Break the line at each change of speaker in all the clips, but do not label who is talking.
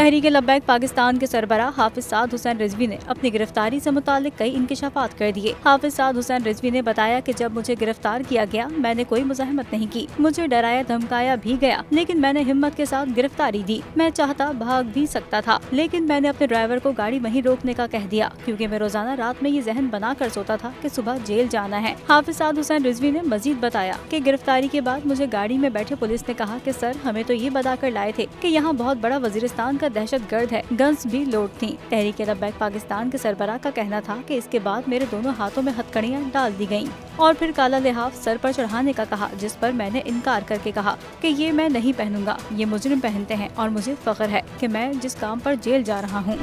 तहरीक लब्बैक पाकिस्तान के सरबराह हाफिज साद हुसैन रिजवी ने अपनी गिरफ्तारी से मुतालिक कई इंकशाफात कर दिए। हाफिज साद हुसैन रिजवी ने बताया कि जब मुझे गिरफ्तार किया गया मैंने कोई मुज़ाहमत नहीं की, मुझे डराया धमकाया भी गया, लेकिन मैंने हिम्मत के साथ गिरफ्तारी दी। मैं चाहता भाग भी सकता था, लेकिन मैंने अपने ड्राइवर को गाड़ी वहीं रोकने का कह दिया, क्योंकि मैं रोजाना रात में ये जहन बना कर सोता था कि सुबह जेल जाना है। हाफिज साद हुसैन रिजवी ने मजीद बताया कि गिरफ्तारी के बाद मुझे गाड़ी में बैठे पुलिस ने कहा कि सर, हमें तो ये बता कर लाए थे कि यहाँ बहुत बड़ा वजीरिस्तान का दहशतगर्द है, गन्स भी लोड थी। तहरीक लब्बैक पाकिस्तान के सरबराह का कहना था कि इसके बाद मेरे दोनों हाथों में हथकड़ियाँ डाल दी गयी और फिर काला लिहाफ सर पर चढ़ाने का कहा, जिस पर मैंने इनकार करके कहा कि ये मैं नहीं पहनूंगा, ये मुजरिम पहनते हैं और मुझे फख्र है कि मैं जिस काम पर जेल जा रहा हूँ।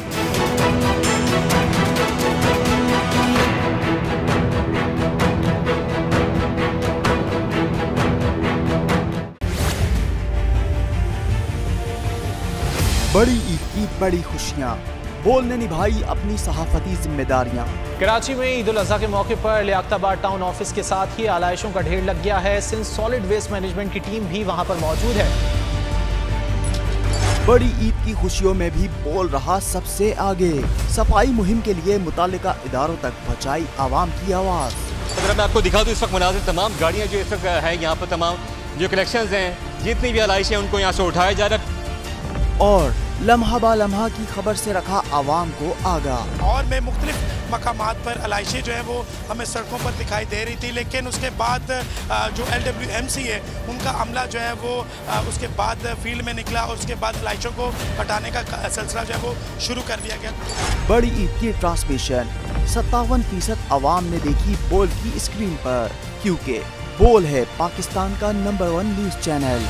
बड़ी ईद की बड़ी खुशियाँ, बोल ने निभाई अपनी सहाफती जिम्मेदारियाँ।
कराची में ईद उल अज़हा के मौके पर लियाकताबाद टाउन ऑफिस के साथ ही आलाइशों का ढेर लग गया है। सिंध सॉलिड वेस्ट मैनेजमेंट की टीम भी वहां पर मौजूद है।
बड़ी ईद की खुशियों में भी बोल रहा सबसे आगे, सफाई मुहिम के लिए मुतालिका इदारों तक पहुँचाई आवाम की आवाज़।
अगर मैं आपको दिखा दूं इस वक्त मुनाजिर तमाम गाड़ियाँ जो इस वक्त है यहाँ पर, तमाम जो कलेक्शंस हैं, जितनी भी आलाइश है उनको यहाँ से उठाया जा रहा है
और लम्हा बा लम्हा की खबर से रखा आवाम को आगाह।
और में मुख्तलिफ मकामात पर आलाइशें जो है वो हमें सड़कों पर दिखाई दे रही थी, लेकिन उसके बाद जो LWMC है उनका अमला जो है वो उसके बाद फील्ड में निकला और उसके बाद आलाइशों को हटाने का सिलसिला जो है वो शुरू कर दिया गया।
बड़ी ईद की ट्रांसमिशन 57% आवाम ने देखी बोल की स्क्रीन पर, क्योंकि बोल है पाकिस्तान का नंबर 1 न्यूज चैनल।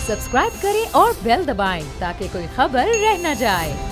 सब्सक्राइब करें और बेल दबाएं ताकि कोई खबर रह न जाए।